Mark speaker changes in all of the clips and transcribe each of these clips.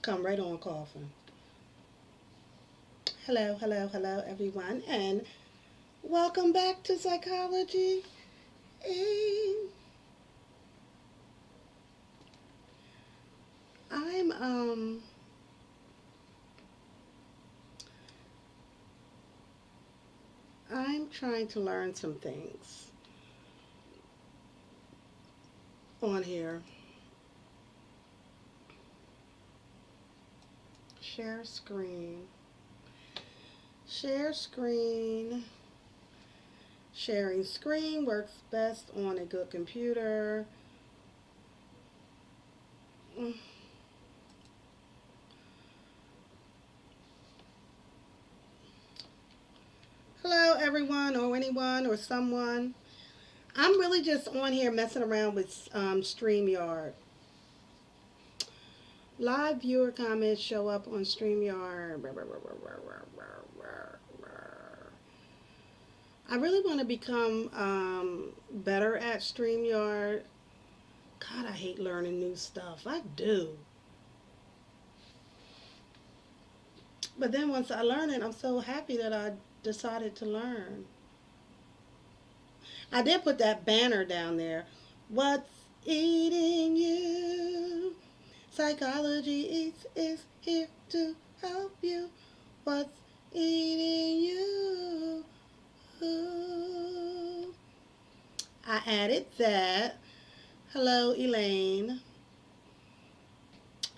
Speaker 1: Come right on coughing. Hello, hello, hello, everyone, and welcome back to Psychology. And I'm I'm trying to learn some things on here. Share screen. Share screen. Sharing screen works best on a good computer. Mm. Hello, everyone, or anyone, or someone. I'm really just on here messing around with StreamYard. Live viewer comments show up on StreamYard. I really want to become better at StreamYard. God, I hate learning new stuff. I do. But then once I learn it, I'm so happy that I decided to learn. I did put that banner down there. What's eating you? Psychology is here to help you. What's eating you? Ooh. I added that. Hello, Elaine.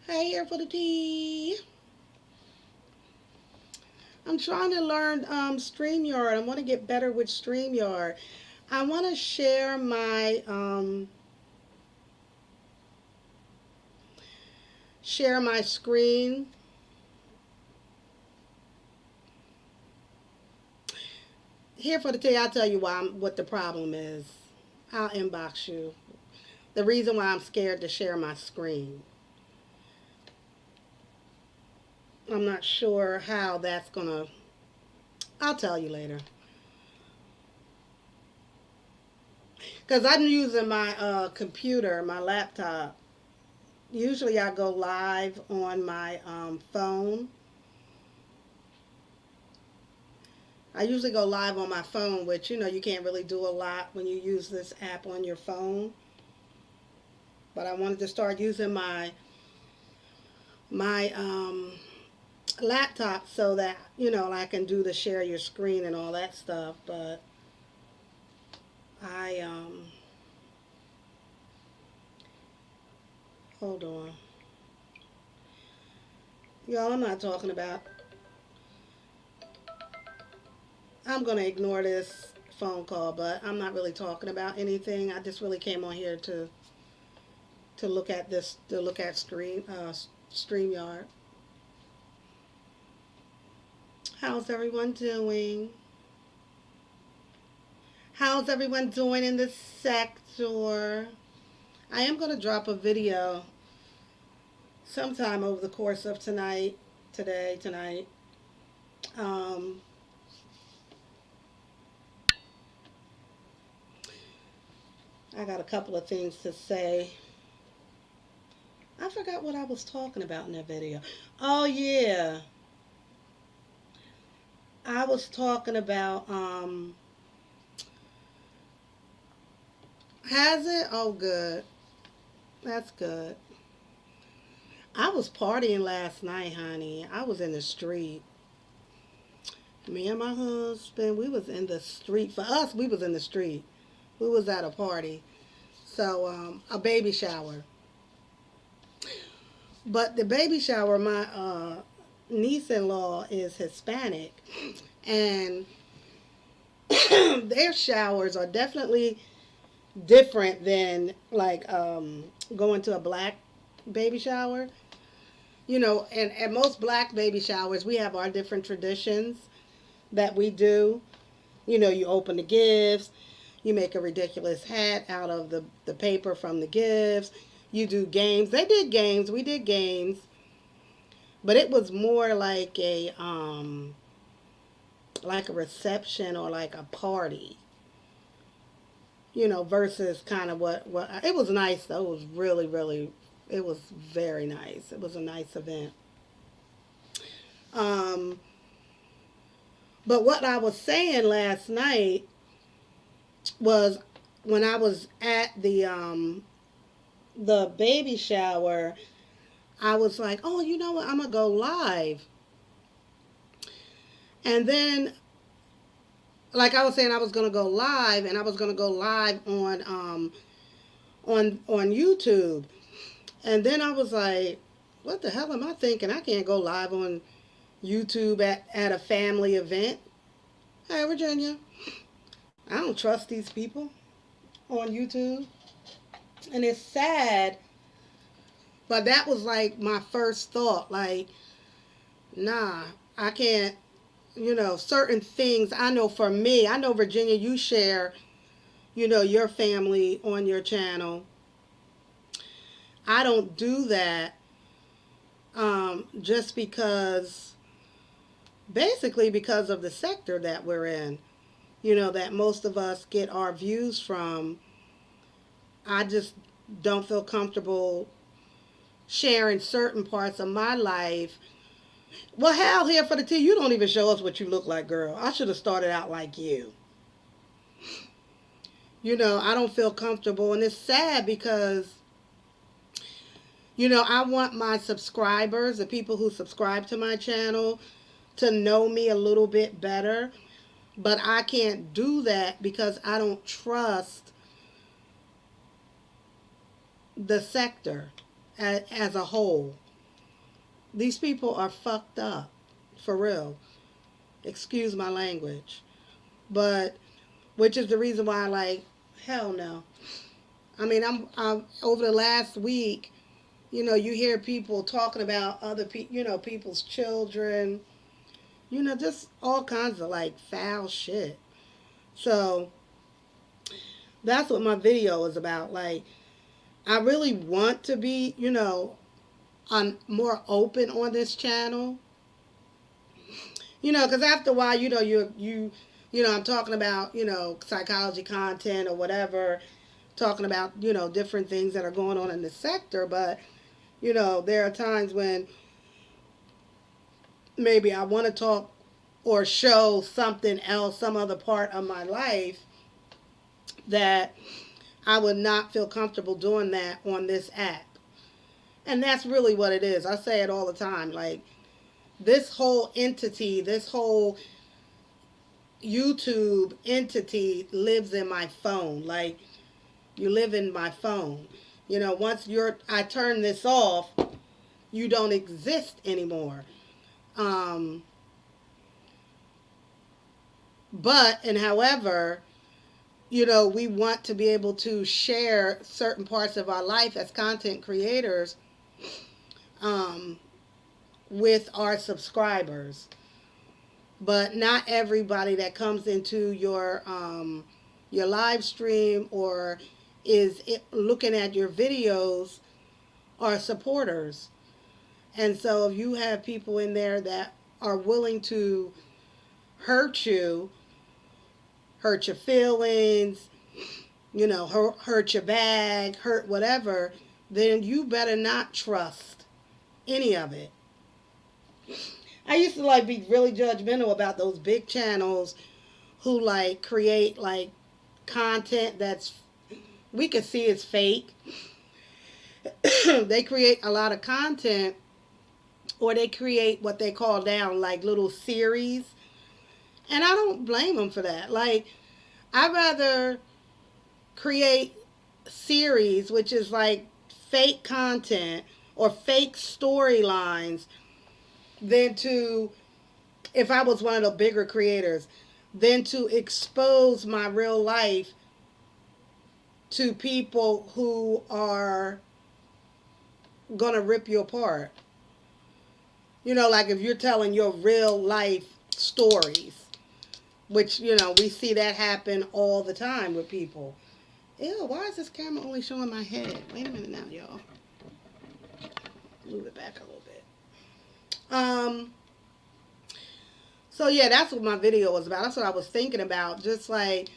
Speaker 1: Hey, here for the tea. I'm trying to learn StreamYard. I want to get better with StreamYard. I want to share my screen. Here for the tea, I'll tell you what the problem is. I'll inbox you. The reason why I'm scared to share my screen. I'm not sure how that's gonna. I'll tell you later. Because I'm using my computer, my laptop. Usually I go live on my phone. I usually go live on my phone, which you can't really do a lot when you use this app on your phone. But I wanted to start using my laptop so that I can do the share your screen and all that stuff. But I hold on, y'all. I'm not talking about. I'm gonna ignore this phone call, but I'm not really talking about anything. I just really came on here to look at this, to look at StreamYard. How's everyone doing? How's everyone doing in this sector? I am going to drop a video sometime over the course of tonight. Um, I got a couple of things to say. I forgot what I was talking about in that video. Oh yeah, I was talking about has it? Oh good. That's good. I was partying last night, honey. I was in the street. Me and my husband, we was in the street. For us, we was in the street. We was at a party. So, a baby shower. But the baby shower, my niece-in-law is Hispanic, and their showers are definitely different than like going to a black baby shower. And at most black baby showers, we have our different traditions that we do. You open the gifts, you make a ridiculous hat out of the paper from the gifts. You do games. They did games. We did games. But it was more like a reception or like a party, versus kind of what it was nice though. It was really, really It was very nice. It was a nice event. Um, but what I was saying last night was when I was at the baby shower, I was like, oh, you know what? I'm gonna go live. And then, like I was saying, I was gonna go live, and I was gonna go live on YouTube. And then I was like, what the hell am I thinking? I can't go live on YouTube at a family event. Hey, Virginia, I don't trust these people on YouTube. And it's sad, but that was like my first thought. Like, nah, I can't, certain things. I know for me, I know, Virginia, you share, your family on your channel. I don't do that just basically because of the sector that we're in, that most of us get our views from. I just don't feel comfortable sharing certain parts of my life. Well, hell, here for the tea, you don't even show us what you look like, girl. I should have started out like you. I don't feel comfortable. And it's sad because, I want my subscribers, the people who subscribe to my channel, to know me a little bit better. But I can't do that because I don't trust the sector as a whole. These people are fucked up, for real. Excuse my language. But, which is the reason why, like, hell no. I mean, I'm over the last week, you hear people talking about other people, people's children, just all kinds of, like, foul shit. So, that's what my video is about. Like, I really want to be, I'm more open on this channel. Because after a while, I'm talking about, psychology content or whatever, talking about, different things that are going on in the sector. But, there are times when maybe I want to talk or show something else, some other part of my life that I would not feel comfortable doing that on this app. And that's really what it is. I say it all the time. Like, this whole entity, this whole YouTube entity lives in my phone. Like, you live in my phone. Once I turn this off, you don't exist anymore. Um, and however, we want to be able to share certain parts of our life as content creators with our subscribers. But not everybody that comes into your live stream or is looking at your videos are supporters. And so if you have people in there that are willing to hurt you, hurt your feelings, hurt your bag, hurt whatever, then you better not trust any of it. I used to like be really judgmental about those big channels who like create like content that's we can see it's fake. They create a lot of content, or they create what they call down like little series, and I don't blame them for that. Like, I'd rather create series, which is like fake content or fake storylines, than to, if I was one of the bigger creators, than to expose my real life to people who are gonna rip you apart. Like if you're telling your real life stories, which, we see that happen all the time with people. Ew, why is this camera only showing my head? Wait a minute now, y'all. Move it back a little bit. So yeah, that's what my video was about. That's what I was thinking about. Just like,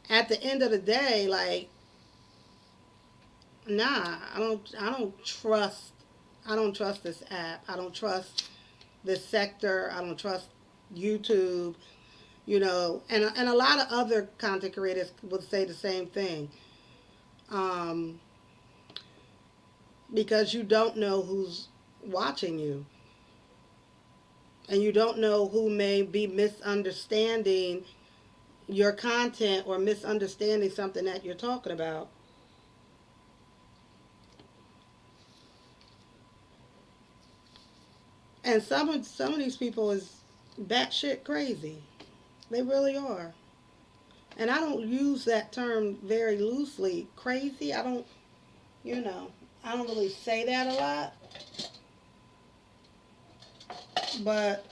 Speaker 1: at the end of the day, like, nah, I don't trust this app. I don't trust this sector. I don't trust YouTube. And a lot of other content creators would say the same thing. Um, because you don't know who's watching you, and you don't know who may be misunderstanding your content or misunderstanding something that you're talking about. And some of these people is batshit crazy. They really are. And I don't use that term very loosely. Crazy. You know, I don't really say that a lot. But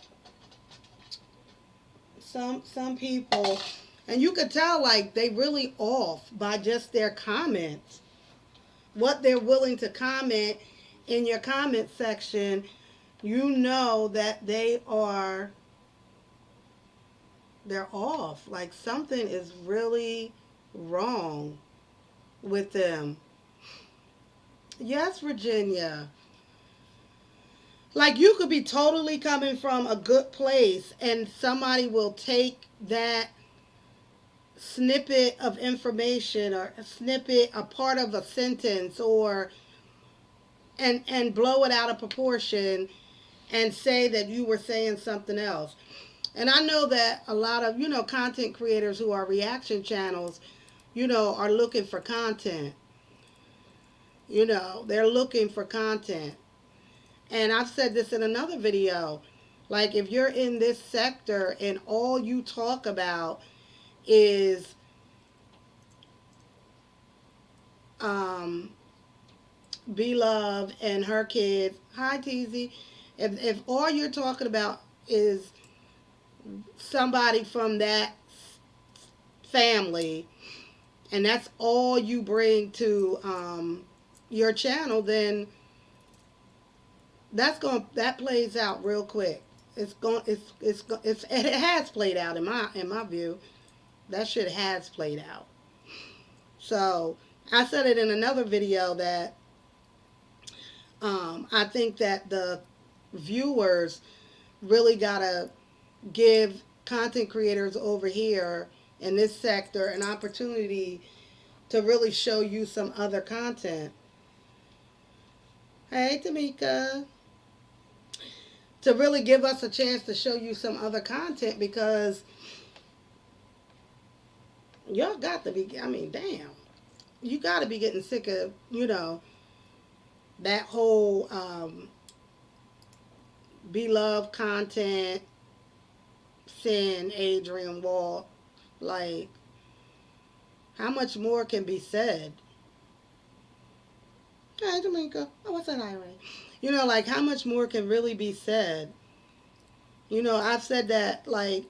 Speaker 1: some people, and you could tell like they really off by just their comments, what they're willing to comment in your comment section. You know that they're off. Like something is really wrong with them. Yes, Virginia. Like you could be totally coming from a good place and somebody will take that snippet of information or a snippet, a part of a sentence, or and blow it out of proportion and say that you were saying something else. And I know that a lot of, content creators who are reaction channels, are looking for content. They're looking for content. And I've said this in another video. Like, if you're in this sector and all you talk about is um, Beloved and her kids, hi, Teasy. If all you're talking about is somebody from that family, and that's all you bring to your channel, then that plays out real quick. It has played out in my view. That shit has played out. So I said it in another video that I think that the viewers really gotta give content creators over here in this sector an opportunity to really show you some other content. Hey, Tamika. To really give us a chance to show you some other content, because y'all got to be, I mean, damn. You got to be getting sick of, that whole Beloved content, sin, Adrian Wall. Like, how much more can be said? Hey, Domingo. Oh, what's that, Irene? Like, how much more can really be said? I've said that, like,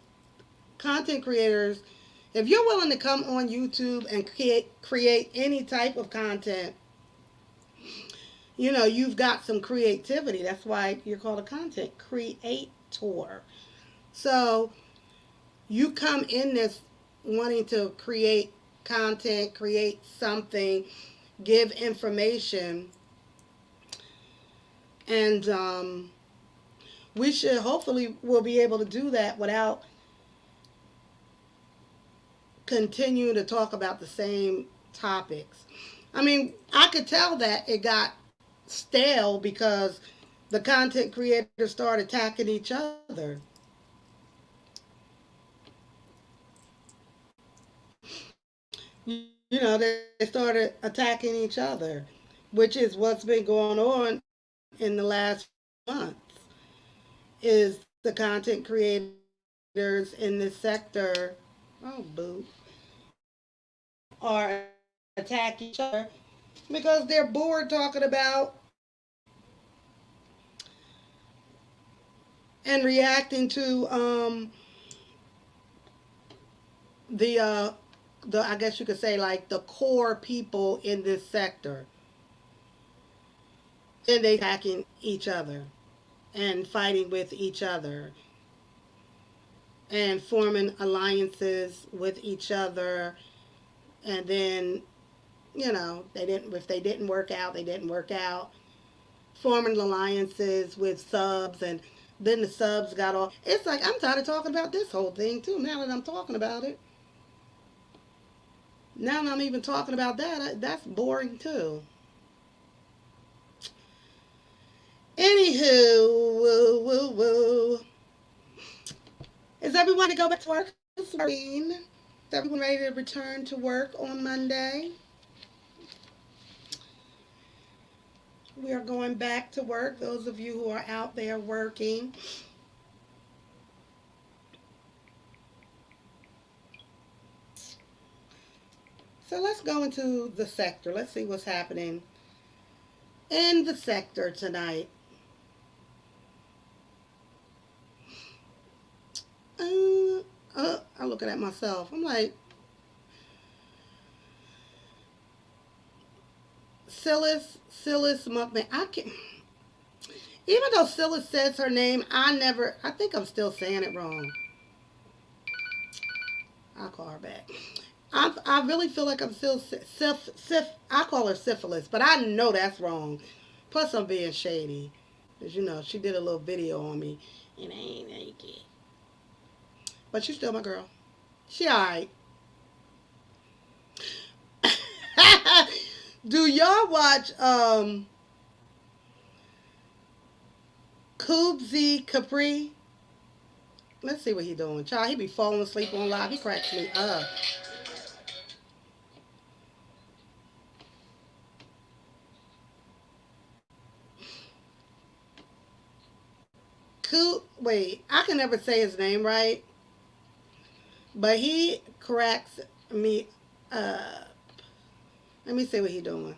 Speaker 1: content creators, if you're willing to come on YouTube and create any type of content, you've got some creativity. That's why you're called a content creator. So, you come in this wanting to create content, create something, give information, and we should hopefully will be able to do that without continuing to talk about the same topics. I mean, I could tell that it got stale because the content creators started attacking each other. They started attacking each other, which is what's been going on in the last months. Is the content creators in this sector, oh boo, are attacking each other because they're bored talking about and reacting to the I guess you could say like the core people in this sector. Then they attacking each other and fighting with each other and forming alliances with each other, and then you know, they didn't, if they didn't work out, they didn't work out. Forming alliances with subs, and then the subs got all. It's like I'm tired of talking about this whole thing too. Now that I'm talking about it, now that I'm even talking about that, that's boring too. Anywho, woo, woo, woo. Is everyone to go back to work this morning? Is everyone ready to return to work on Monday? We are going back to work. Those of you who are out there working. So let's go into the sector. Let's see what's happening in the sector tonight. I'm looking at myself. I'm like, Silas Muckman. I can, even though Silas says her name, I think I'm still saying it wrong. I'll call her back. I really feel like I'm still I call her syphilis, but I know that's wrong. Plus, I'm being shady. Because, you know, she did a little video on me, and I ain't naked. But she's still my girl. She alright. Do y'all watch Kubzi Capri? Let's see what he doing. Child, he be falling asleep on live. He cracks me up. Wait, I can never say his name right, but he cracks me up. Let me see what he doing.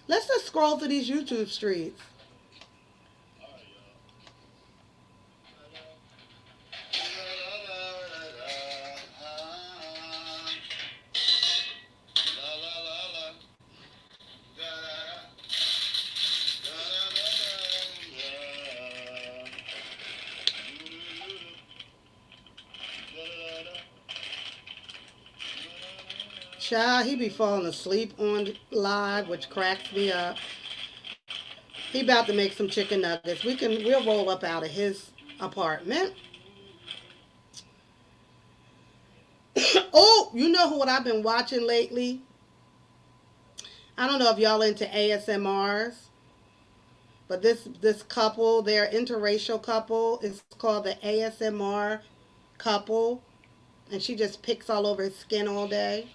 Speaker 1: Let's just scroll through these YouTube streets. Child, he be falling asleep on live, which cracks me up. He about to make some chicken nuggets. We'll roll up out of his apartment. Oh, you know what I've been watching lately? I don't know if y'all into ASMRs, but this couple, they're interracial couple. It's called the ASMR couple, and she just picks all over his skin all day.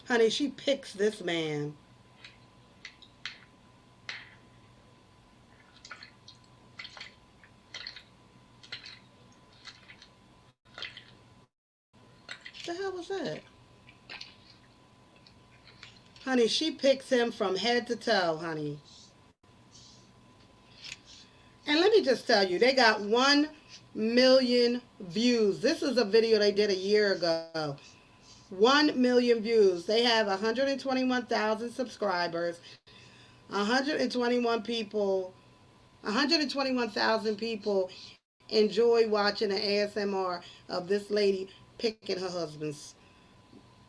Speaker 1: Honey, she picks this man. What the hell was that? Honey, she picks him from head to toe, honey. And let me just tell you, they got 1 million views. This is a video they did a year ago. 1 million views. They have 121,000 subscribers. 121 people, 121,000 people enjoy watching the ASMR of this lady picking her husband's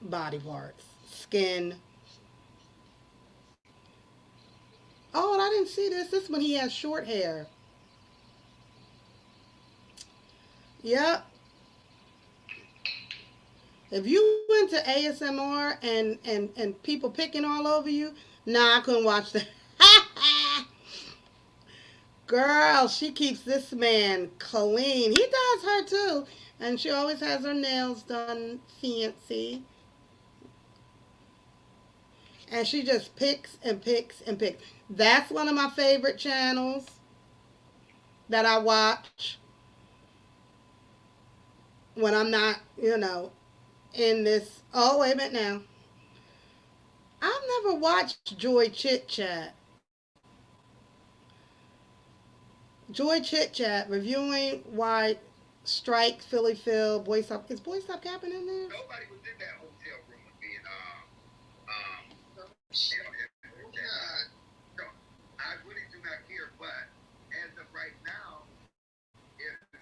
Speaker 1: body parts, skin. Oh, I didn't see this. This is when he has short hair. Yep. If you went to ASMR and people picking all over you, nah, I couldn't watch that. Girl, she keeps this man clean. He does her too. And she always has her nails done fancy. And she just picks and picks and picks. That's one of my favorite channels that I watch when I'm not, you know, in this. Oh, wait a minute now. I've never watched Joy Chit Chat. Joy Chit Chat reviewing why strike Philly Phil. Boy Stop. Is Boy Stop Capping in there? Nobody was in that hotel room with me. So I really do not care, but as of right now, if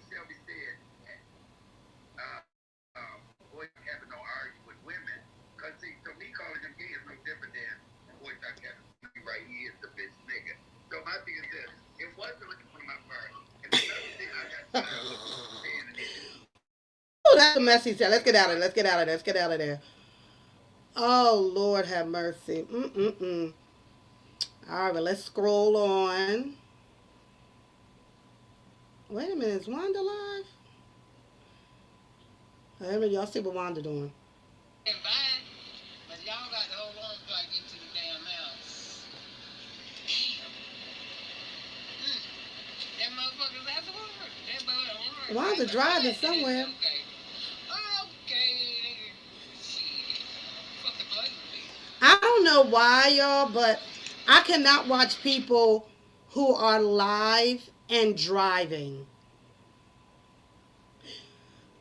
Speaker 1: some messy stuff. Let's get out of there. Let's get out of there. Let's get out of there. Oh, Lord have mercy. Mm-mm-mm. All right, but let's scroll on. Wait a minute. Is Wanda live? Wait a minute. Y'all see what Wanda doing. But y'all got to hold on until I get to the damn house. That motherfucker's at the work. That motherfucker. Wanda driving somewhere. Okay. Okay. Shit. Fucking ugly. I don't know why, y'all, but I cannot watch people who are live and driving.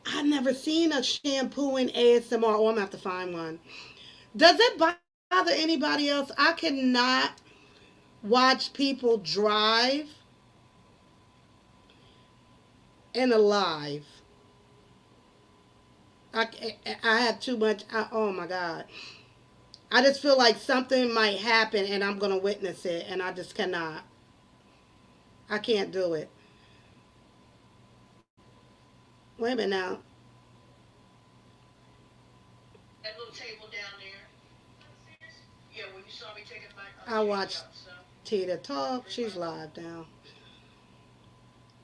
Speaker 1: I've never seen a shampoo in ASMR. Oh, I'm going to have to find one. Does it bother anybody else? I cannot watch people drive in a live. I have too much. Oh my God. I just feel like something might happen and I'm going to witness it, and I just cannot. I can't do it. Wait a minute now. That little table down there. Yeah, when you saw me taking my. I watched Tita talk. She's live now.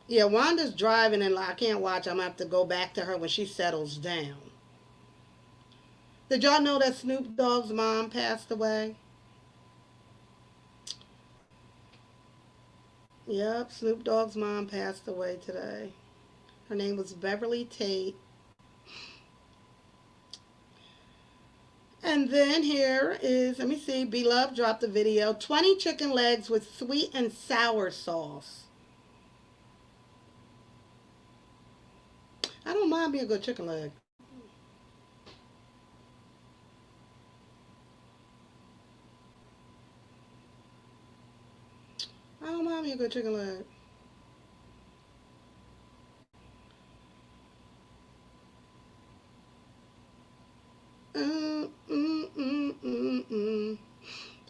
Speaker 1: Yeah, Wanda's driving and I can't watch. I'm going to have to go back to her when she settles down. Did y'all know that Snoop Dogg's mom passed away? Yep, Snoop Dogg's mom passed away today. Her name was Beverly Tate. And then here is, let me see, Beloved dropped a video. 20 chicken legs with sweet and sour sauce. I don't mind being a good chicken leg. I don't mind being a good chicken leg.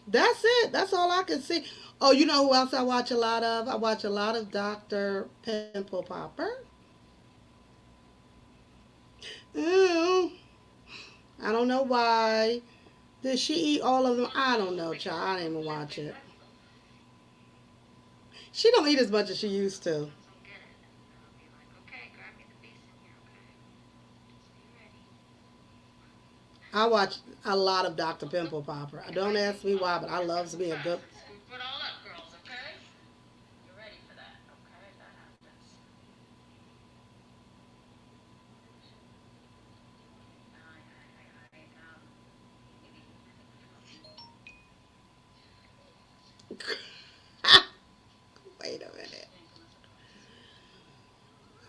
Speaker 1: That's it. That's all I can see. Oh, you know who else I watch a lot of? I watch a lot of Dr. Pimple Popper. Mm, I don't know why. Did she eat all of them? I don't know, child. I didn't even watch it. She don't eat as much as she used to. I watch a lot of Dr. Pimple Popper. Don't ask me why, but I love me a good. Put all up, girls, okay? You're ready for that, okay? That happens. Wait a minute.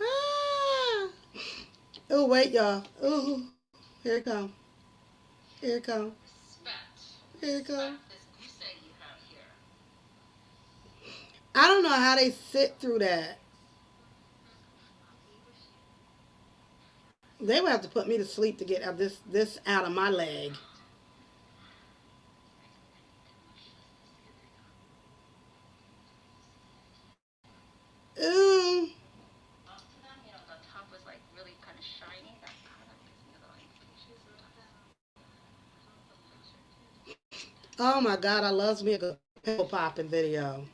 Speaker 1: Ah. Oh, wait, y'all. Oh, here it comes. Here it comes. Here it comes. I don't know how they sit through that. They would have to put me to sleep to get this out of my leg. Ooh. Oh my God, I loves me a good pimple popping video.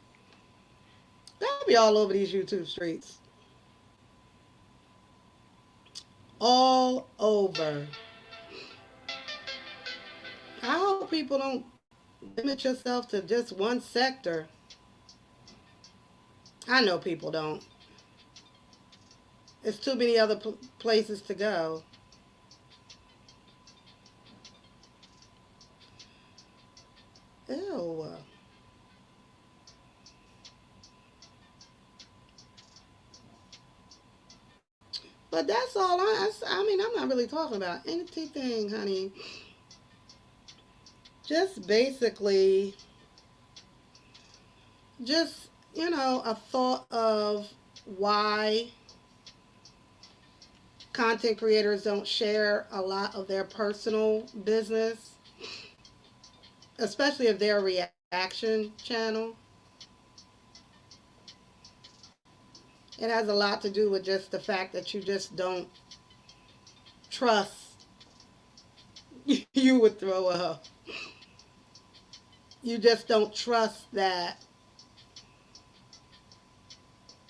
Speaker 1: That'll be all over these YouTube streets. All over. I hope people don't limit yourself to just one sector. I know people don't. It's too many other places to go. Ew. But that's all I mean, I'm not really talking about anything, honey. Just basically, just, a thought of why content creators don't share a lot of their personal business, especially if they're a reaction channel. It has a lot to do with just the fact that you just don't trust you would throw up. You just don't trust that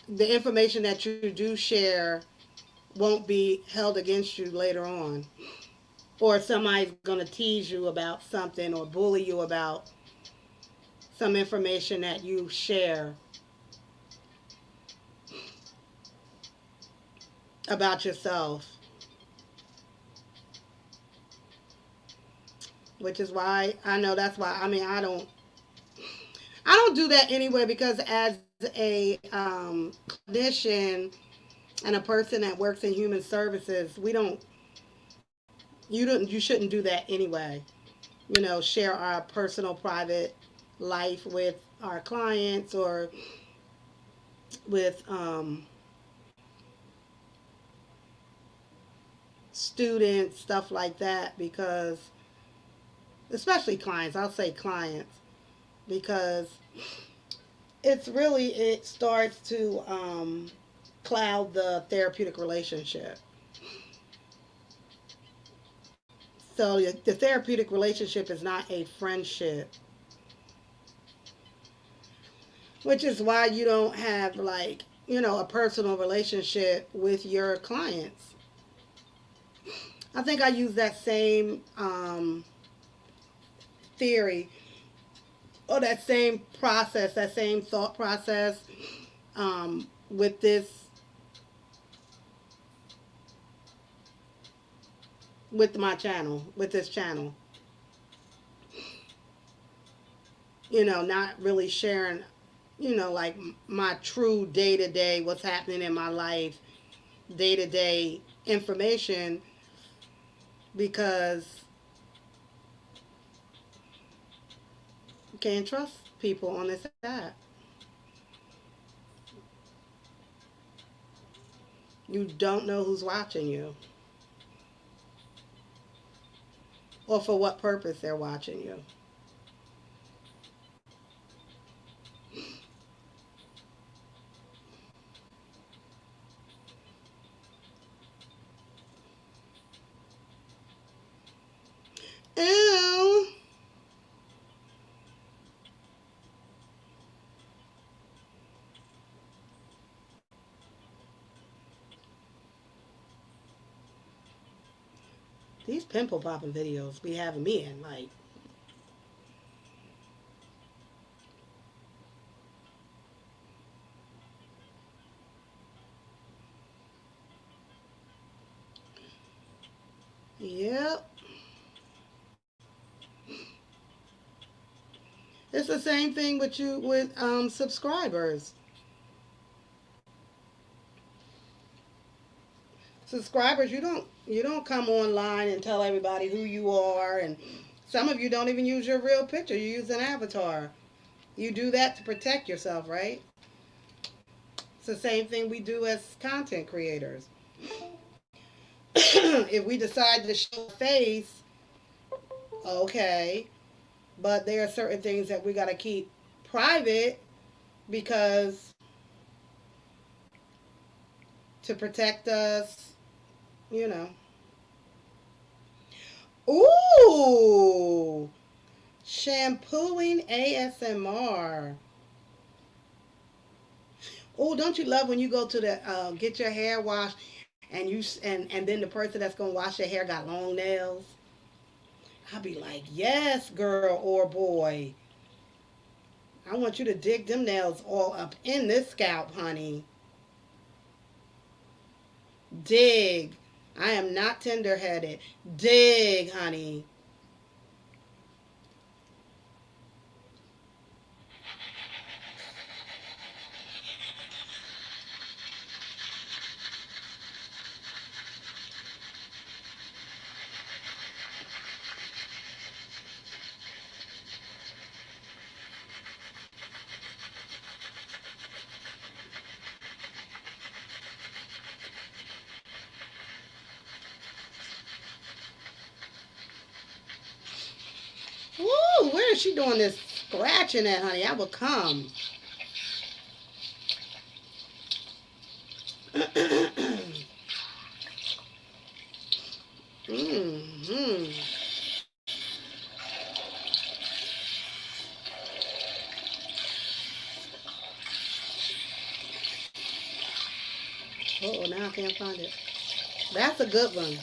Speaker 1: the information that you do share won't be held against you later on. Or somebody's going to tease you about something or bully you about some information that you share about yourself. Which is why I know that's why I don't do that anyway because as a clinician and a person that works in human services, we don't you shouldn't do that anyway. Share our personal private life with our clients or with students, stuff like that, because especially clients, I'll say clients, because it starts to cloud the therapeutic relationship. So the therapeutic relationship is not a friendship, which is why you don't have a personal relationship with your clients. I think I use that same theory or that same process, that same thought process with my channel, with this channel. Not really sharing, like my true day to day, what's happening in my life, day to day information, because you can't trust people on this app. You don't know who's watching you or for what purpose they're watching you. Ew. These pimple popping videos be having me in like. Yep. It's the same thing with subscribers. Subscribers, you don't come online and tell everybody who you are, and some of you don't even use your real picture. You use an avatar. You do that to protect yourself, right? It's the same thing we do as content creators. If we decide to show a face, okay, but there are certain things that we got to keep private because to protect us, you know. Ooh, shampooing ASMR. Oh, don't you love when you go to the get your hair washed and then the person that's gonna wash your hair got long nails? I'll be like, yes, girl or boy. I want you to dig them nails all up in this scalp, honey. Dig. I am not tender headed. Dig, honey. Woo, where is she doing this scratching at, honey? I will come. Oh, now I can't find it. That's a good one.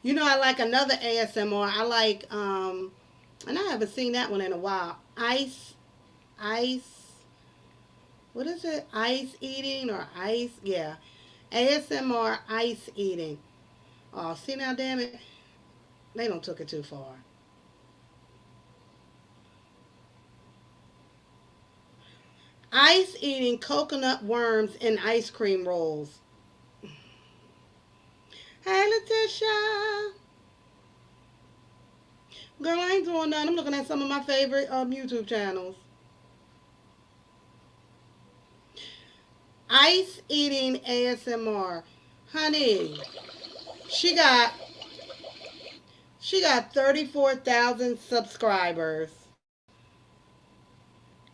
Speaker 1: You know, I like another ASMR. I like, and I haven't seen that one in a while. Ice, what is it? Ice eating or ice? Yeah. ASMR ice eating. Oh, see now, damn it. They don't took it too far. Ice eating coconut worms in ice cream rolls. Hey, Letitia. Girl, I ain't doing nothing. I'm looking at some of my favorite YouTube channels. Ice eating ASMR. Honey, she got she got 34,000 subscribers.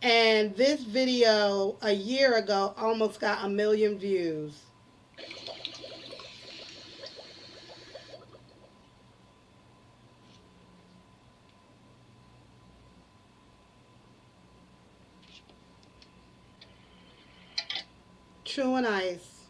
Speaker 1: And this video a year ago almost got 1 million views. Chewing ice.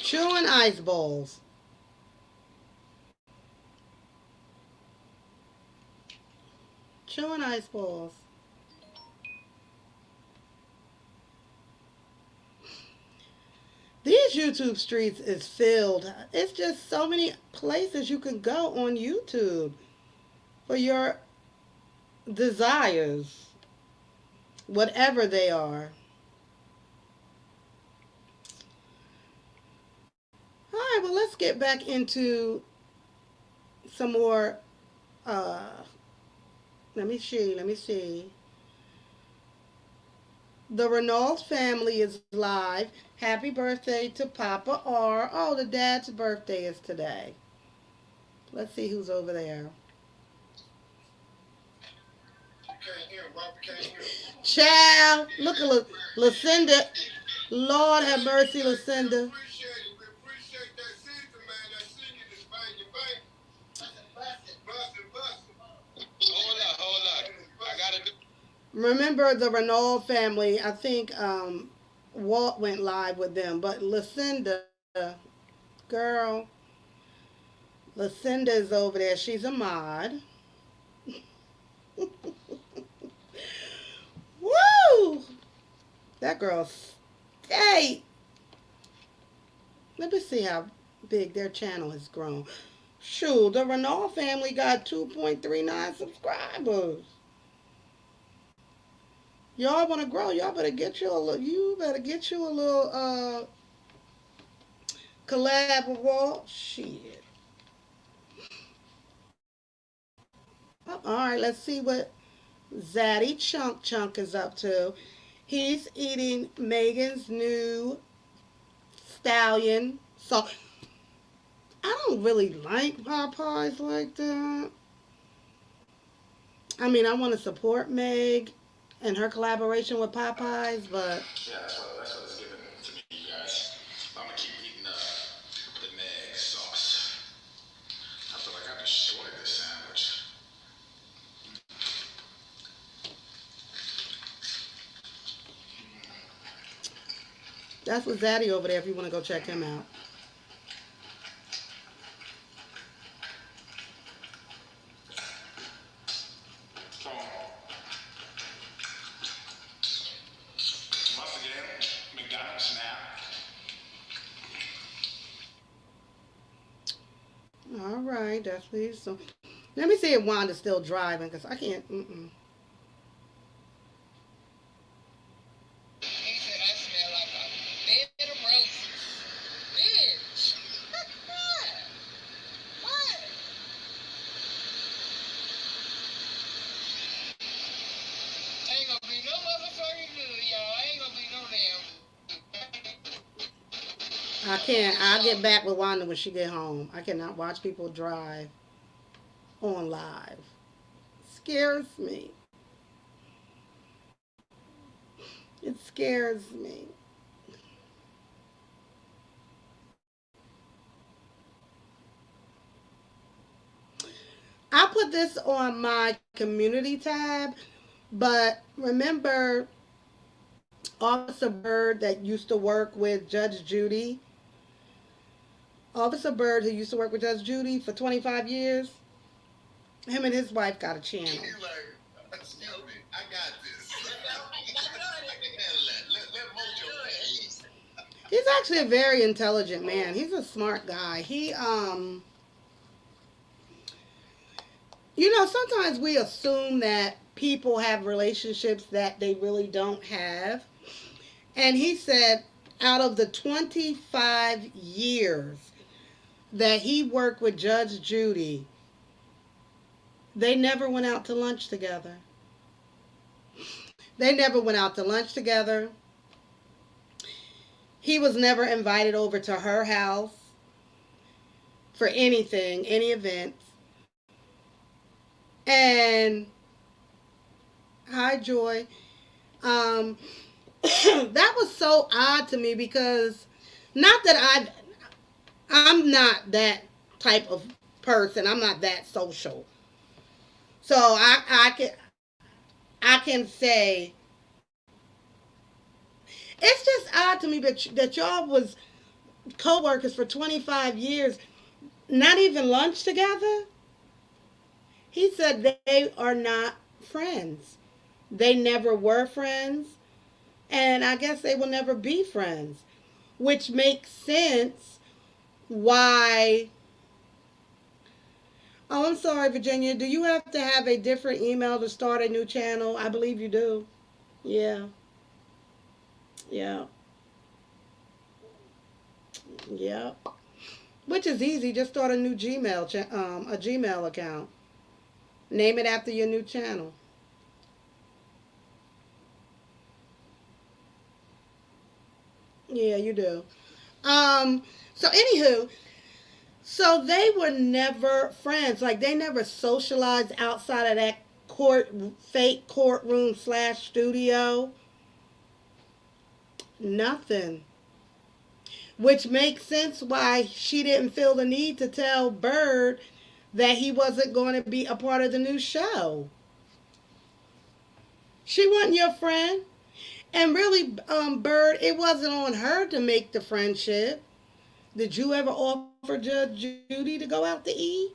Speaker 1: Chewing ice bowls. Chewing ice balls. These YouTube streets is filled. It's just so many places you can go on YouTube for your desires, whatever they are. All right, well, let's get back into some more. Uh, let me see. Let me see. The Renault family is live. Happy birthday to Papa R. Oh, the dad's birthday is today. Let's see who's over there. Child, look at Lucinda. Lord have mercy, Lucinda. Remember the Renault family? I think Walt went live with them, but Lucinda, girl, Lucinda is over there. She's a mod. Woo! That girl stay. Let me see how big their channel has grown. Shoot, the Renault family got 2.39 subscribers. Y'all want to grow? Y'all better get you a little. You better get you a little collab with Walt. Shit. Oh, all right, let's see what Zaddy Chunk Chunk is up to. He's eating Megan's new stallion. So I don't really like Popeyes like that. I mean, I want to support Meg and her collaboration with Popeyes, but yeah, that's what it's given to me, you guys. I'm gonna keep eating the Meg sauce. I feel like I destroyed this sandwich. That's with Zaddy over there if you want to go check him out. All right, definitely. So, let me see if Wanda's still driving because I can't. Mm-mm. He said I smell like a bed of roses. Bitch. What? Ain't gonna be no motherfucking good, y'all. Ain't gonna be no damn. I can't. I'll get back with Wanda when she get home. I cannot watch people drive on live. scares me. It scares me. I put this on my community tab, but remember Officer Byrd that used to work with Judge Judy? Officer Byrd, who used to work with Judge Judy for 25 years, him and his wife got a channel. He's like, excuse me, I got this. He's actually a very intelligent man. He's a smart guy. Sometimes we assume that people have relationships that they really don't have. And he said out of the 25 years that he worked with Judge Judy, they never went out to lunch together. They never went out to lunch together. He was never invited over to her house for anything, any events. And hi, Joy. Um, that was so odd to me because not that I'm not that type of person. I'm not that social. So I can say it's just odd to me that y'all was co-workers for 25 years, not even lunch together. He said they are not friends. They never were friends, and I guess they will never be friends, which makes sense why. Oh, I'm sorry, Virginia. Do you have to have a different email to start a new channel? I believe you do. Yeah. Yeah. Yeah. Which is easy. Just start a new a Gmail account. Name it after your new channel. Yeah, you do. So anywho, so they were never friends. Like they never socialized outside of that fake courtroom slash studio. Nothing. Which makes sense why she didn't feel the need to tell Bird that he wasn't going to be a part of the new show. She wasn't your friend. And really, Bird, it wasn't on her to make the friendship. Did you ever offer Judge Judy to go out to eat?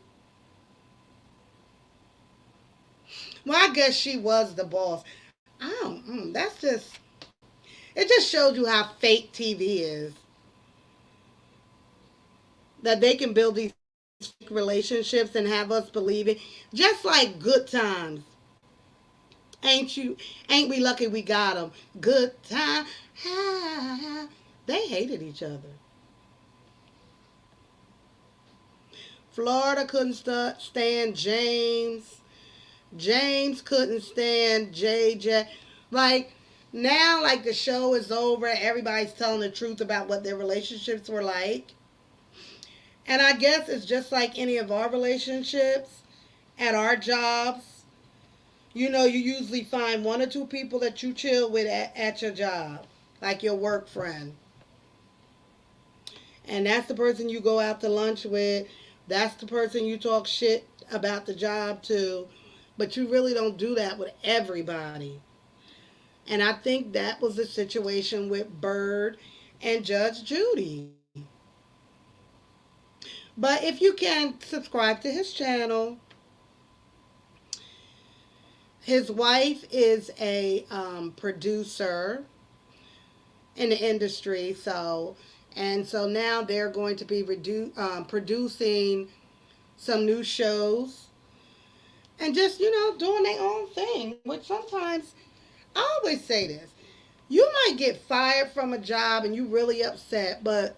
Speaker 1: Well, I guess she was the boss. I don't. That's just. It just shows you how fake TV is. That they can build these relationships and have us believing, just like Good Times. Ain't you? Ain't we lucky we got them? Good time. They hated each other. Florida couldn't stand James. James couldn't stand JJ. Like now, like the show is over, everybody's telling the truth about what their relationships were like. And I guess it's just like any of our relationships at our jobs. You usually find one or two people that you chill with at your job, like your work friend. And that's the person you go out to lunch with. That's the person you talk shit about the job to. But you really don't do that with everybody. And I think that was the situation with Bird and Judge Judy. But if you can subscribe to his channel, his wife is a producer in the industry. So now they're going to be producing some new shows and just doing their own thing. Which sometimes I always say this: you might get fired from a job and you really upset, but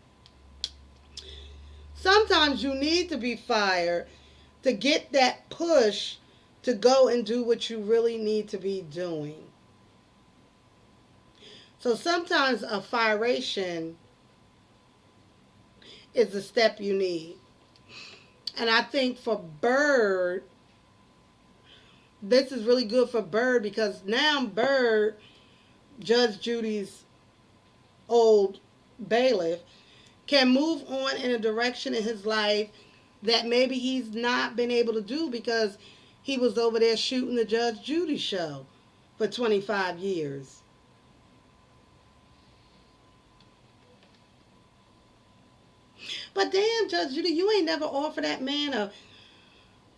Speaker 1: sometimes you need to be fired to get that push to go and do what you really need to be doing. So sometimes a firation is the step you need. And I think for Bird, this is really good for Bird because now Bird, Judge Judy's old bailiff, can move on in a direction in his life that maybe he's not been able to do because he was over there shooting the Judge Judy show for 25 years. But damn, Judge Judy, you ain't never offered that man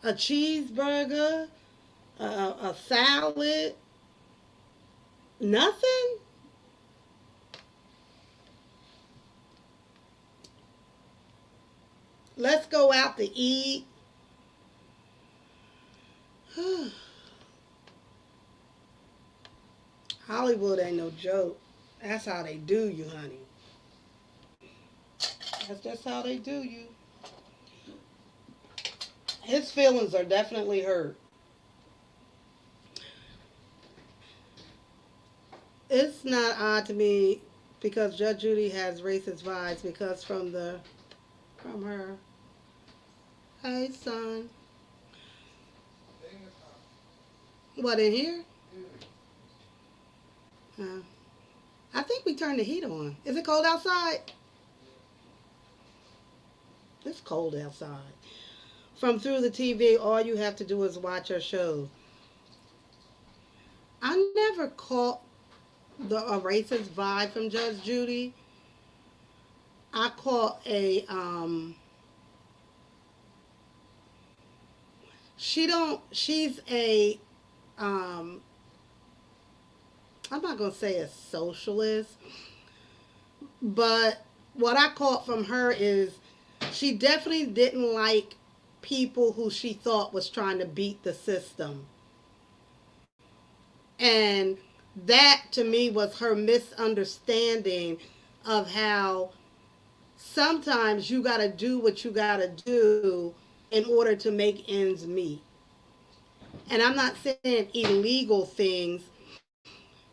Speaker 1: a cheeseburger, a salad, nothing? Let's go out to eat. Hollywood ain't no joke. That's how they do you, honey. That's just how they do you. His feelings are definitely hurt. It's not odd to me because Judge Judy has racist vibes because from her. Hey son. What in here? Uh, I think we turned the heat on. Is it cold outside? It's cold outside. From through the TV, all you have to do is watch her shows. I never caught a racist vibe from Judge Judy. I caught she's a um I'm not gonna say a socialist, but what I caught from her is she definitely didn't like people who she thought was trying to beat the system. And that to me was her misunderstanding of how sometimes you got to do what you got to do in order to make ends meet. And I'm not saying illegal things,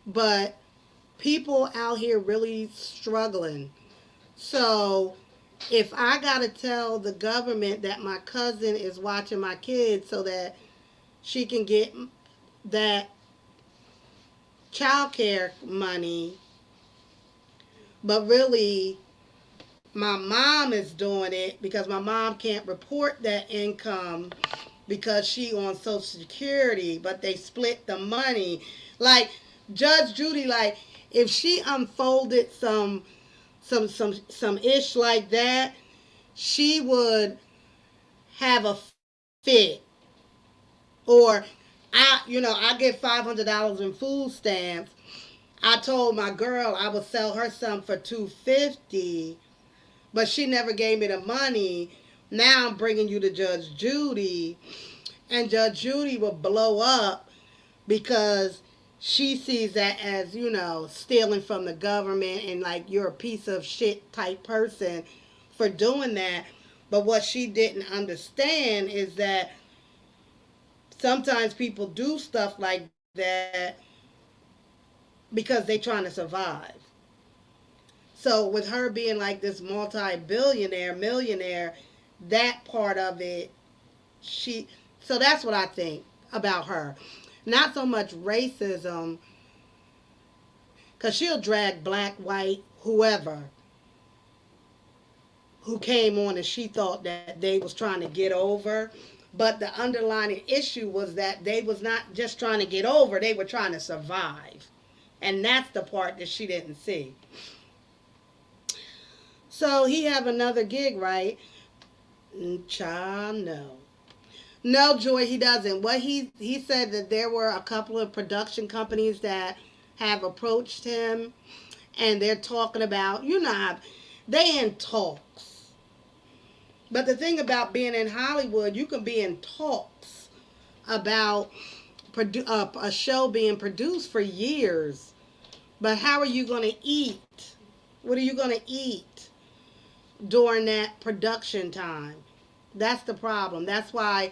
Speaker 1: but people out here really struggling. So if I got to tell the government that my cousin is watching my kids so that she can get that child care money, but really my mom is doing it because my mom can't report that income because she on social security, but they split the money. Like Judge Judy, like if she unfolded some ish like that, she would have a fit. Or I get $500 in food stamps. I told my girl I would sell her some for 250, but she never gave me the money. Now I'm bringing you to Judge Judy, and Judge Judy will blow up because she sees that as stealing from the government and like you're a piece of shit type person for doing that. But what she didn't understand is that sometimes people do stuff like that because they trying to survive. So with her being like this multi-billionaire, millionaire, that part of it, she so that's what I think about her. Not so much racism, because she'll drag black, white, whoever who came on and she thought that they was trying to get over. But the underlying issue was that they was not just trying to get over, they were trying to survive. And that's the part that she didn't see. So he have another gig, right? Child, no. No, Joy, he doesn't. What he said that there were a couple of production companies that have approached him and they're talking about, they in talks. But the thing about being in Hollywood, you can be in talks about a show being produced for years. But how are you going to eat? What are you going to eat during that production time? That's the problem. That's why,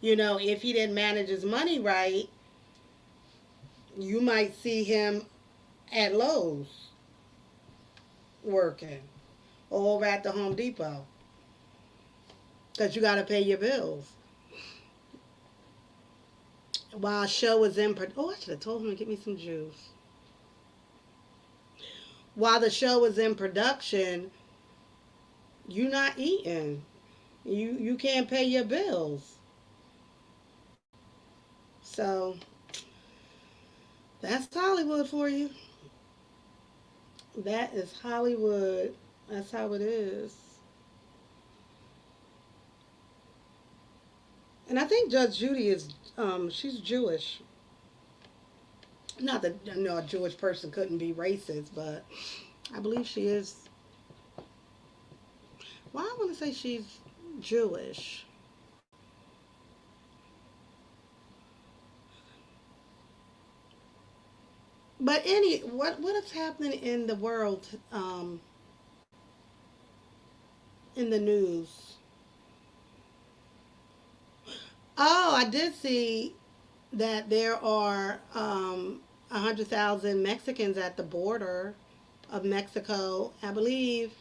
Speaker 1: if he didn't manage his money right, you might see him at Lowe's working or over at the Home Depot because you got to pay your bills. While a show was in, oh, I should have told him to get me some juice. While the show was in production, you not eating. You can't pay your bills. So that's Hollywood for you. That is Hollywood. That's how it is. And I think Judge Judy is she's Jewish. Not that a Jewish person couldn't be racist, but I believe she is. Well, I want to say she's Jewish. But what is happening in the world, in the news? Oh, I did see that there are 100,000 Mexicans at the border of Mexico. I believe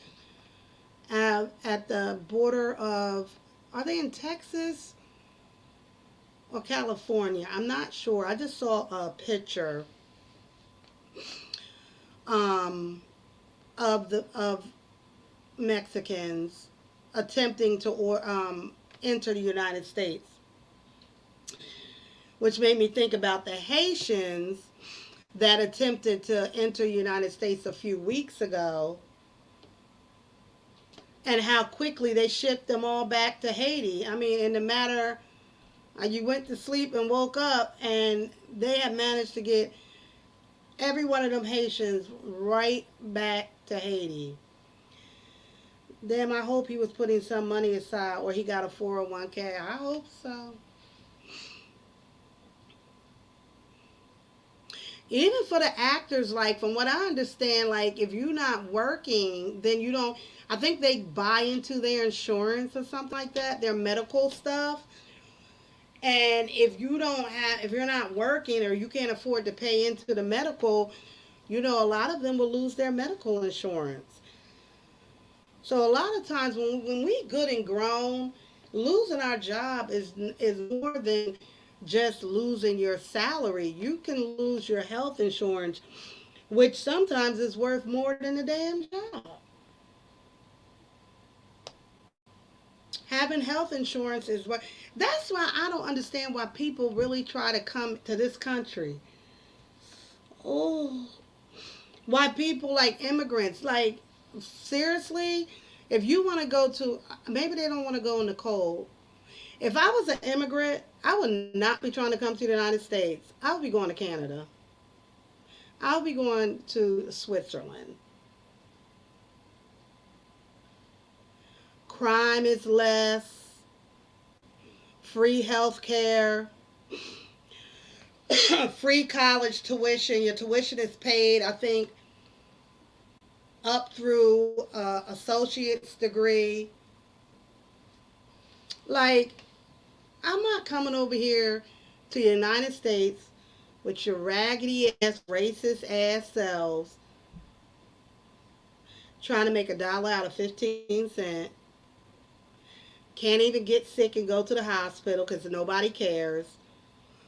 Speaker 1: at the border of, are they in Texas or California? I'm not sure. I just saw a picture um, of Mexicans attempting to enter the United States, which made me think about the Haitians that attempted to enter the United States a few weeks ago and how quickly they shipped them all back to Haiti. I mean, in the matter, you went to sleep and woke up, and they have managed to get every one of them Haitians right back to Haiti. Damn, I hope he was putting some money aside or he got a 401k. I hope so. Even for the actors, like from what I understand, like if you're not working, then you don't. I think they buy into their insurance or something like that, their medical stuff. And if you don't have, if you're not working or you can't afford to pay into the medical, a lot of them will lose their medical insurance. So a lot of times when we good and grown, losing our job is more than just losing your salary. You can lose your health insurance, which sometimes is worth more than the damn job. Having health insurance is what. That's why I don't understand why people really try to come to this country. Oh, why people like immigrants, like seriously, if you want to go to, maybe they don't want to go in the cold. If I was an immigrant, I would not be trying to come to the United States. I would be going to Canada. I would be going to Switzerland. Crime is less, free health care, free college tuition. Your tuition is paid, I think, up through associate's degree. Like, I'm not coming over here to the United States with your raggedy ass, racist ass selves trying to make $1 out of 15 cents. Can't even get sick and go to the hospital because nobody cares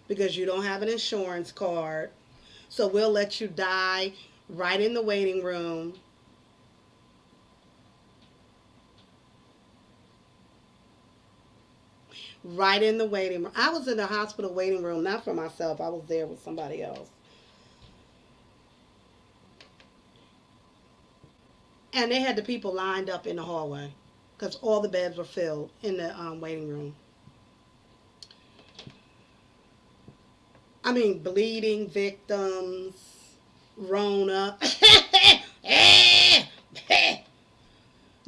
Speaker 1: because you don't have an insurance card. So we'll let you die right in the waiting room. Right in the waiting room. I was in the hospital waiting room, not for myself. I was there with somebody else. And they had the people lined up in the hallway because all the beds were filled in the waiting room. I mean, bleeding victims, Rona,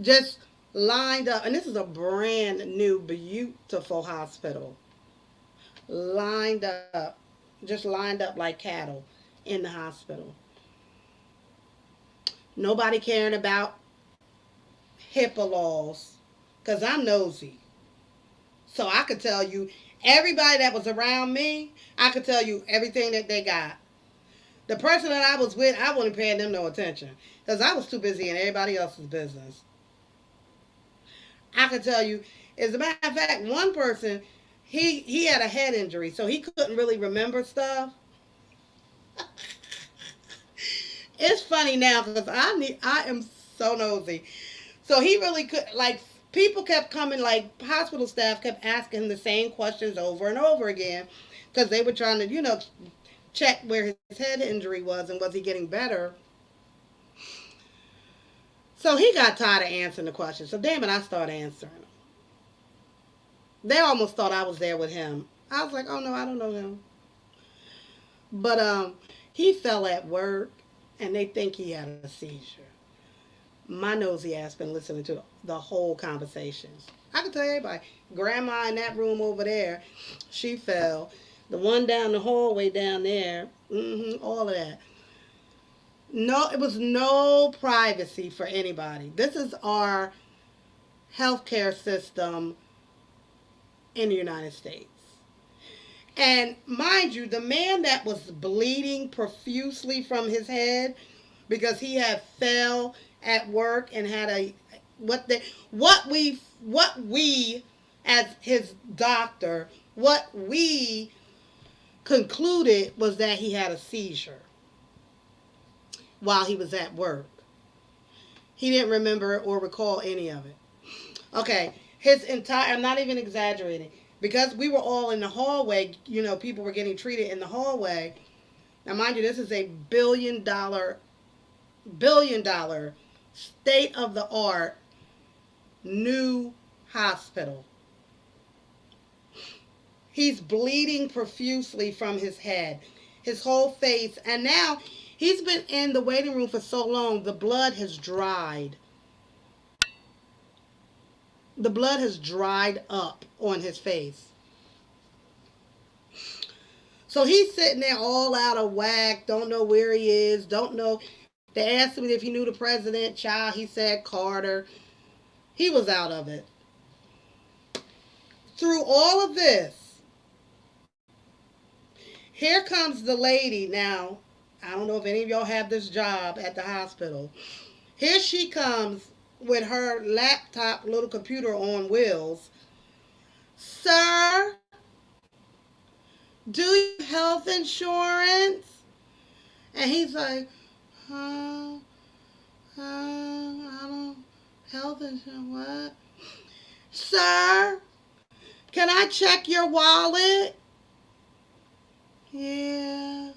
Speaker 1: just lined up. And this is a brand new, beautiful hospital. Lined up, just lined up like cattle in the hospital. Nobody caring about HIPAA laws because I'm nosy. So I could tell you, everybody that was around me, I could tell you everything that they got. The person that I was with, I wasn't paying them no attention because I was too busy in everybody else's business. I could tell you, as a matter of fact, one person, he had a head injury, so he couldn't really remember stuff. It's funny now because I am so nosy. So he really could, like, people kept coming, like hospital staff kept asking him the same questions over and over again because they were trying to, check where his head injury was and was he getting better. So he got tired of answering the questions. So damn it, I started answering them. They almost thought I was there with him. I was like, oh no, I don't know him. But he fell at work and they think he had a seizure. My nosy ass been listening to the whole conversations. I can tell you everybody. Grandma in that room over there, she fell. The one down the hallway down there, all of that. No, it was no privacy for anybody. This is our healthcare system in the United States. And mind you, the man that was bleeding profusely from his head because he had fell at work and had a what we as his doctor, what we concluded was that he had a seizure while he was at work. He didn't remember or recall any of it. Okay, his entire, I'm not even exaggerating, because we were all in the hallway, people were getting treated in the hallway. Now, mind you, this is a billion dollar state of the art new hospital. He's bleeding profusely from his head, his whole face, and now he's been in the waiting room for so long, the blood has dried. The blood has dried up on his face. So he's sitting there all out of whack, don't know where he is, don't know. They asked him if he knew the president. Child, he said Carter. He was out of it. Through all of this, here comes the lady. Now, I don't know if any of y'all have this job at the hospital. Here she comes with her laptop, little computer on wheels. Sir, do you have health insurance? And he's like, I don't, health insurance, what? Sir, can I check your wallet? Yeah.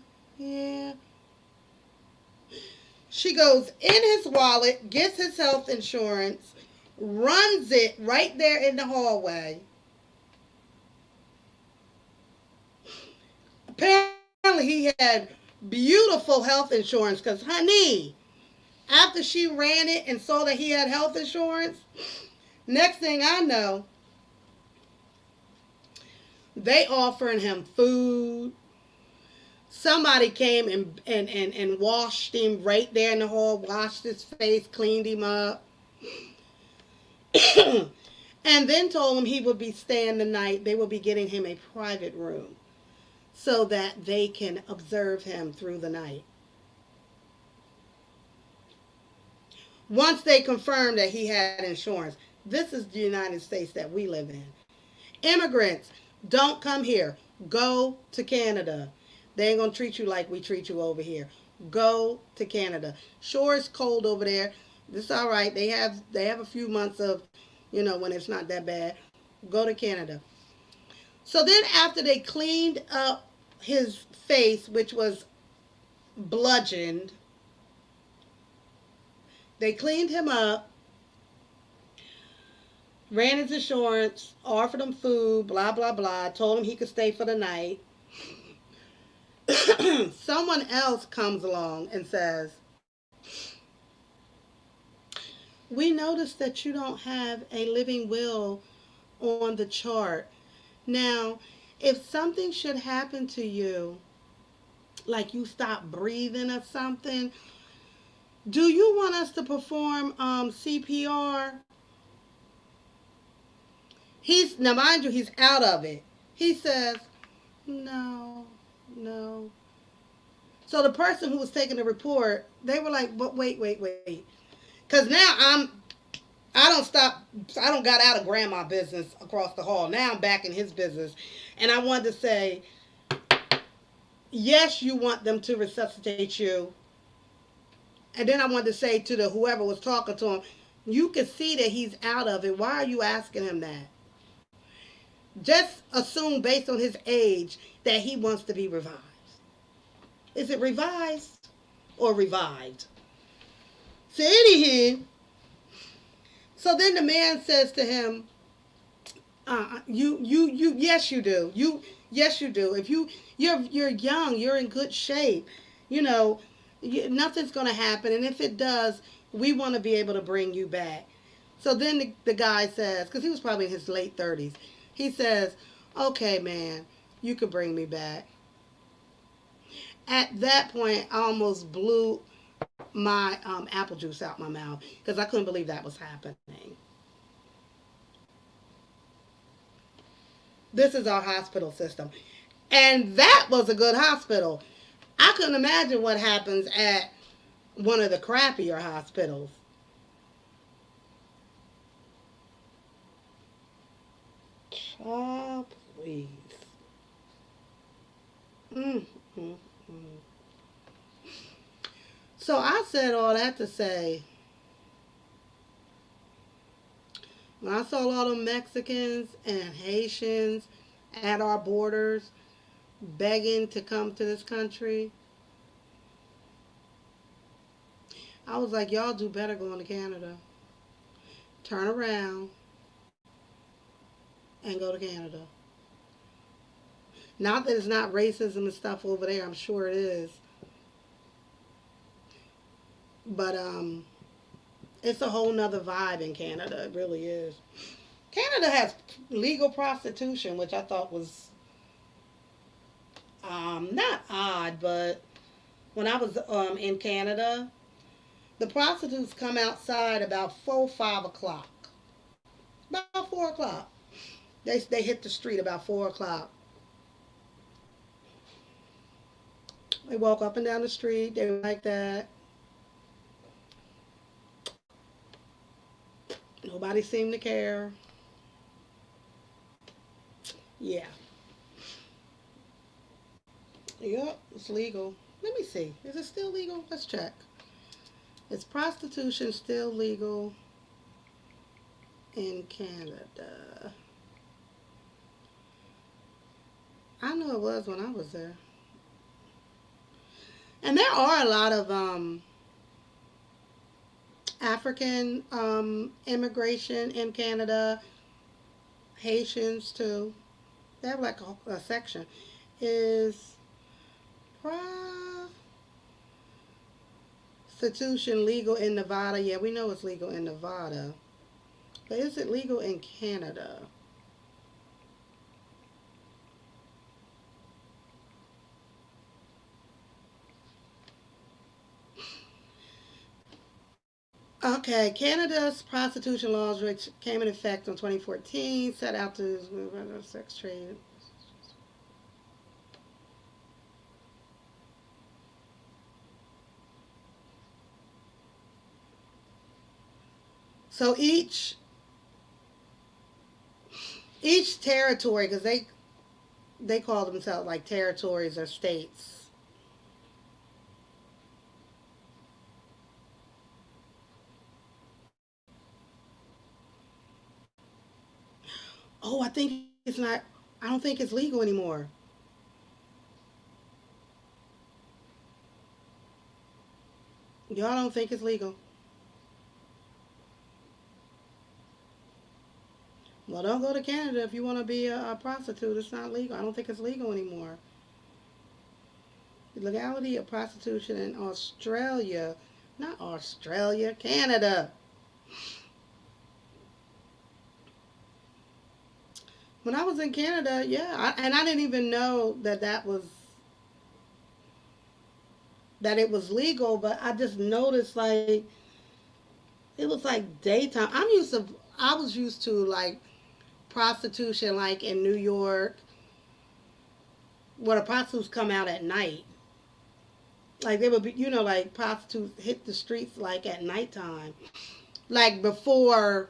Speaker 1: She goes in his wallet, gets his health insurance, runs it right there in the hallway. Apparently he had beautiful health insurance because, honey, after she ran it and saw that he had health insurance, next thing I know, they offering him food. Somebody came and washed him right there in the hall, washed his face, cleaned him up, and then told him he would be staying the night. They will be getting him a private room so that they can observe him through the night. Once they confirmed that he had insurance, this is the United States that we live in. Immigrants, don't come here. Go to Canada. They ain't going to treat you like we treat you over here. Go to Canada. Sure, it's cold over there. It's all right. They have a few months of, when it's not that bad. Go to Canada. So then after they cleaned up his face, which was bludgeoned, they cleaned him up, ran his insurance, offered him food, blah, blah, blah, told him he could stay for the night. Someone else comes along and says, we noticed that you don't have a living will on the chart. Now, if something should happen to you, like you stop breathing or something, do you want us to perform CPR? Now mind you, he's out of it. He says, no. So the person who was taking the report, they were like, but wait. Because now I don't stop. I don't got out of grandma business across the hall. Now I'm back in his business, and I wanted to say, yes, you want them to resuscitate you, and then I wanted to say to the whoever was talking to him, you can see that he's out of it. Why are you asking him that? Just assume based on his age that he wants to be revived. Is it revised or revived? So anywho, so then the man says to him, yes, you do. Yes, you do. If you're young, you're in good shape. You know, nothing's gonna happen, and if it does, we want to be able to bring you back. So then the guy says, because he was probably in his late 30s, he says, "Okay, man, you could bring me back." At that point, I almost blew my apple juice out my mouth because I couldn't believe that was happening. This is our hospital system. And that was a good hospital. I couldn't imagine what happens at one of the crappier hospitals. Oh, please. Mm, mm, mm. So I said all that to say, when I saw all the Mexicans and Haitians at our borders begging to come to this country, I was like, y'all do better going to Canada. Turn around and go to Canada. Not that it's not racism and stuff over there, I'm sure it is. But it's a whole nother vibe in Canada. It really is. Canada has legal prostitution, which I thought was not odd, but when I was in Canada, the prostitutes come outside about 4, 5 o'clock. About 4 o'clock. They hit the street about 4 o'clock. They walk up and down the street. They were like that. Nobody seemed to care. Yeah. Yep, it's legal. Let me see. Is it still legal? Let's check. Is prostitution still legal in Canada? I know it was when I was there. And there are a lot of African immigration in Canada, Haitians too. They have like a section. Is prostitution legal in Nevada? Yeah, we know it's legal in Nevada. But is it legal in Canada? Okay, Canada's prostitution laws, which came in effect in 2014, set out to sex trade. So each territory, because they call themselves like territories or states. Oh, I think it's not. I don't think it's legal anymore. Y'all don't think it's legal? Well, don't go to Canada if you want to be a prostitute. It's not legal. I don't think it's legal anymore. The legality of prostitution in Australia, not Australia, Canada. When I was in Canada, yeah, and I didn't even know that it was legal, but I just noticed like it was like daytime. I was used to like prostitution like in New York, where the prostitutes come out at night. Like they would be, like prostitutes hit the streets like at nighttime. like before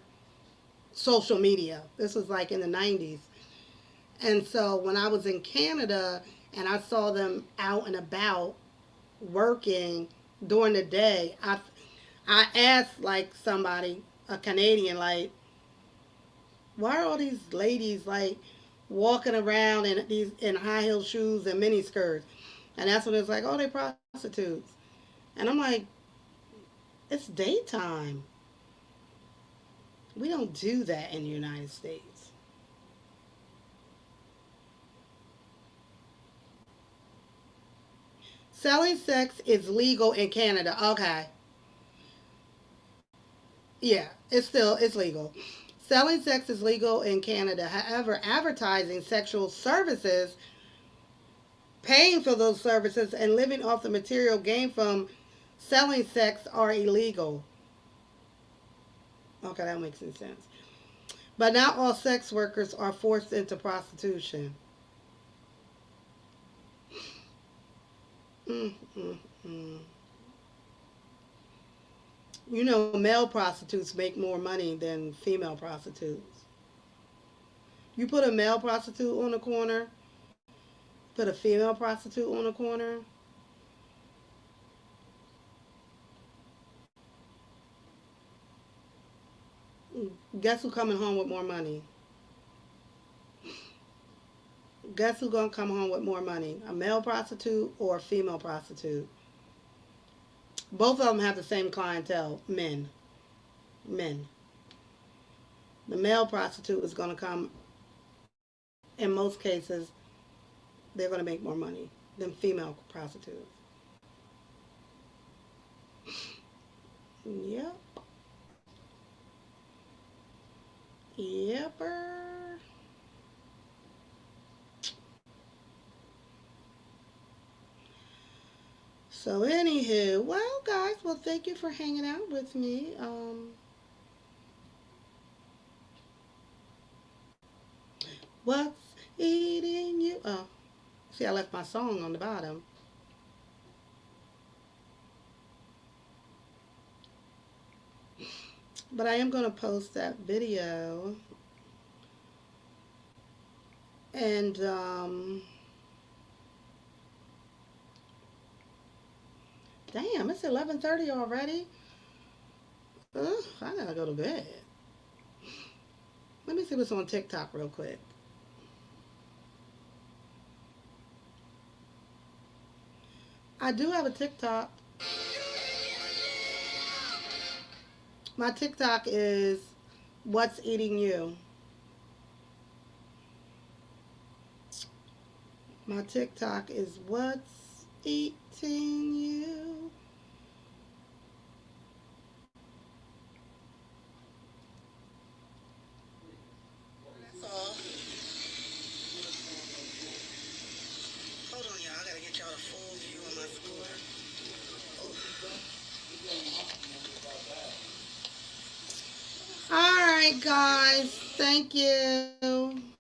Speaker 1: social media. This was like in the 90s. And so when I was in Canada and I saw them out and about working during the day, I asked like somebody, a Canadian, like, why are all these ladies like walking around in these in high heel shoes and mini skirts? And that's when it's like, oh, they prostitutes. And I'm like, it's daytime. We don't do that in the United States. Selling sex is legal in Canada. Okay. Yeah, it's legal. Selling sex is legal in Canada. However, advertising sexual services, paying for those services, and living off the material gained from selling sex are illegal. Okay, that makes sense. But not all sex workers are forced into prostitution. Mm, mm, mm. You know, male prostitutes make more money than female prostitutes. You put a male prostitute on the corner, put a female prostitute on the corner. Guess who coming home with more money? Guess who gonna come home with more money? A male prostitute or a female prostitute? Both of them have the same clientele, men. Men. The male prostitute is gonna come. In most cases, they're gonna make more money than female prostitutes. Yep. Yepper. So anywho, well guys, well thank you for hanging out with me. What's eating you? Oh, see, I left my song on the bottom. But I am gonna post that video, and damn, it's 11:30 already. I gotta go to bed. Let me see what's on TikTok real quick. I do have a TikTok. My TikTok is What's Eating You. My TikTok is What's Eating You. That's all. Hold on, y'all. I gotta get y'all a full view on my scooter. All right, guys. Thank you.